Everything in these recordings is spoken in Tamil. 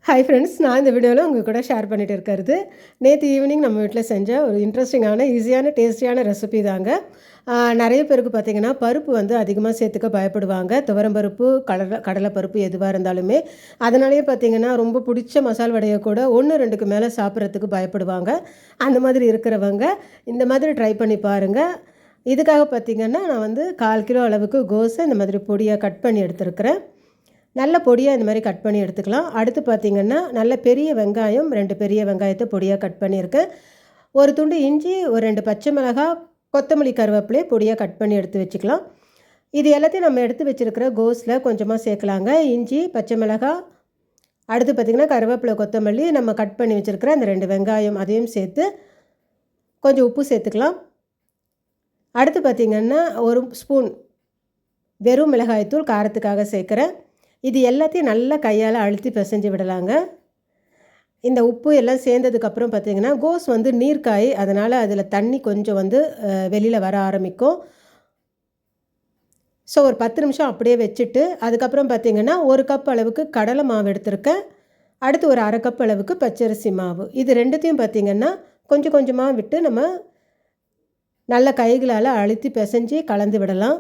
ஹாய் ஃப்ரெண்ட்ஸ், நான் இந்த வீடியோவில் உங்கள் கூட ஷேர் பண்ணிட்டு இருக்கிறது நேற்று ஈவினிங் நம்ம வீட்டில் செஞ்ச ஒரு இன்ட்ரெஸ்டிங்கான ஈஸியான டேஸ்டியான ரெசிபி தாங்க. நிறைய பேருக்கு பார்த்திங்கன்னா பருப்பு வந்து அதிகமாக சேர்த்துக்க பயப்படுவாங்க. துவரம்பருப்பு, கடலைப்பருப்பு எதுவாக இருந்தாலுமே. அதனாலேயே பார்த்திங்கன்னா ரொம்ப பிடிச்ச மசால் வடையை கூட 1 2க்கு மேலே சாப்பிட்றதுக்கு பயப்படுவாங்க. அந்த மாதிரி இருக்கிறவங்க இந்த மாதிரி ட்ரை பண்ணி பாருங்கள். இதுக்காக பார்த்திங்கன்னா நான் வந்து 1/4 கிலோ அளவுக்கு கோஸை இந்த மாதிரி பொடியாக கட் பண்ணி எடுத்துருக்கிறேன். நல்ல பொடியாக இந்த மாதிரி கட் பண்ணி எடுத்துக்கலாம். அடுத்து பார்த்திங்கன்னா நல்ல பெரிய வெங்காயம் 2 பெரிய வெங்காயத்தை பொடியாக கட் பண்ணியிருக்கேன். ஒரு துண்டு இஞ்சி, ஒரு 2 பச்சை மிளகாய், கொத்தமல்லி, கருவேப்பிலை பொடியாக கட் பண்ணி எடுத்து வச்சுக்கலாம். இது எல்லாத்தையும் நம்ம எடுத்து வச்சுருக்கிற கோஸில் கொஞ்சமாக சேர்க்கலாங்க. இஞ்சி, பச்சை மிளகாய், அடுத்து பார்த்திங்கன்னா கருவேப்பிலை, கொத்தமல்லி, நம்ம கட் பண்ணி வச்சுருக்கிற அந்த 2 வெங்காயம் அதையும் சேர்த்து கொஞ்சம் உப்பு சேர்த்துக்கலாம். அடுத்து பார்த்திங்கன்னா 1 ஸ்பூன் வெறும் மிளகாய்த்தூள் காரத்துக்காக சேர்க்குறேன். இது எல்லாத்தையும் நல்லா கையால் அழுத்தி பிசைஞ்சு விடலாங்க. இந்த உப்பு எல்லாம் சேர்ந்ததுக்கப்புறம் பார்த்திங்கன்னா கோஸ் வந்து நீர்க்காய், அதனால் அதில் தண்ணி கொஞ்சம் வந்து வெளியில் வர ஆரம்பிக்கும். ஸோ ஒரு 10 நிமிஷம் அப்படியே வச்சுட்டு அதுக்கப்புறம் பார்த்திங்கன்னா 1 கப் அளவுக்கு கடலை மாவு எடுத்திருக்கேன். அடுத்து ஒரு 1/2 கப் அளவுக்கு பச்சரிசி மாவு. இது ரெண்டுத்தையும் பார்த்திங்கன்னா கொஞ்சம் கொஞ்சமாக விட்டு நம்ம நல்ல கைகளால் அழுத்தி பிசைஞ்சு கலந்து விடலாம்.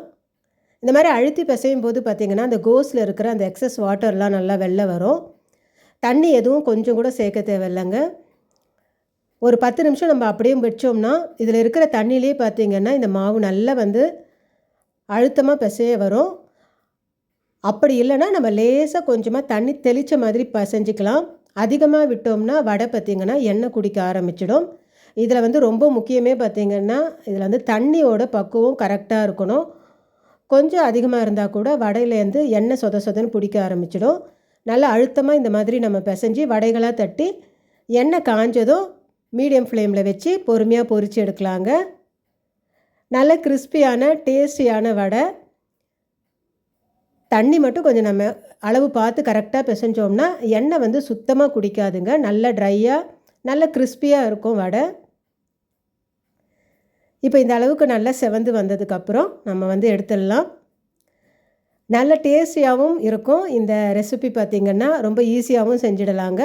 இந்த மாதிரி அழுத்தி பிசையும் போது பார்த்திங்கன்னா அந்த கோஸில் இருக்கிற அந்த எக்ஸஸ் வாட்டர்லாம் நல்லா வெளில வரும். தண்ணி எதுவும் கொஞ்சம் கூட சேர்க்க தேவையில்லைங்க. ஒரு 10 நிமிஷம் நம்ம அப்படியே வச்சோம்னா இதில் இருக்கிற தண்ணியிலே பார்த்திங்கன்னா இந்த மாவு நல்லா வந்து அழுத்தமாக பிசைய வரும். அப்படி இல்லைன்னா நம்ம லேசாக கொஞ்சமாக தண்ணி தெளித்த மாதிரி பிசைஞ்சிக்கலாம். அதிகமாக விட்டோம்னா வடை பார்த்திங்கன்னா எண்ணெய் குடிக்க ஆரம்பிச்சிடும். இதில் வந்து ரொம்ப முக்கியமே பார்த்திங்கன்னா இதில் வந்து தண்ணியோட பக்குவம் கரெக்டாக இருக்கணும். கொஞ்சம் அதிகமாக இருந்தால் கூட வடையிலேருந்து எண்ணெய் சொத சொதன்னு பிடிக்க ஆரம்பிச்சிடும். நல்லா அழுத்தமாக இந்த மாதிரி நம்ம பிசைஞ்சு வடைகளாக தட்டி எண்ணெய் காஞ்சதும் மீடியம் ஃப்ளேமில் வச்சு பொறுமையாக பொரித்து எடுக்கலாங்க. நல்ல கிறிஸ்பியான டேஸ்டியான வடை. தண்ணி மட்டும் கொஞ்சம் நம்ம அளவு பார்த்து கரெக்டாக பிசைஞ்சோம்னா எண்ணெய் வந்து சுத்தமாக குடிக்காதுங்க. நல்லா ட்ரையாக நல்ல கிறிஸ்பியாக இருக்கும் வடை. இப்போ இந்த அளவுக்கு நல்லா செவந்து வந்ததுக்கப்புறம் நம்ம வந்து எடுத்துடலாம். நல்ல டேஸ்டியாகவும் இருக்கும். இந்த ரெசிபி பார்த்திங்கன்னா ரொம்ப ஈஸியாகவும் செஞ்சிடலாங்க.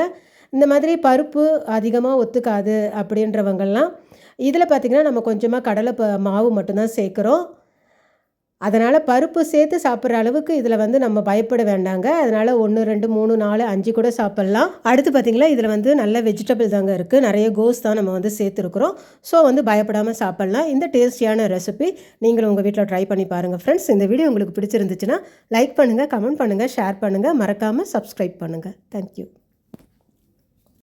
இந்த மாதிரி பருப்பு அதிகமாக ஒத்துக்காது அப்படின்றவங்கெல்லாம் இதில் பார்த்திங்கன்னா நம்ம கொஞ்சமாக கடலை மாவு மட்டும்தான் சேர்க்குறோம். அதனால் பருப்பு சேர்த்து சாப்பிட்ற அளவுக்கு இதில் வந்து நம்ம பயப்பட வேண்டாங்க. அதனால் 1 2 3 4 5 கூட சாப்பிட்லாம். அடுத்து பார்த்திங்கன்னா இதில் வந்து நல்ல வெஜிடபிள் தாங்க இருக்குது. நிறைய கோஸ் தான் நம்ம வந்து சேர்த்துருக்குறோம். ஸோ வந்து பயப்படாமல் சாப்பிட்லாம். இந்த டேஸ்டியான ரெசிபி நீங்களும் உங்கள் வீட்டில் ட்ரை பண்ணி பாருங்கள் ஃப்ரெண்ட்ஸ். இந்த வீடியோ உங்களுக்கு பிடிச்சிருந்துச்சுன்னா லைக் பண்ணுங்கள், கமெண்ட் பண்ணுங்கள், ஷேர் பண்ணுங்கள், மறக்காமல் சப்ஸ்கிரைப் பண்ணுங்கள். தேங்க்யூ.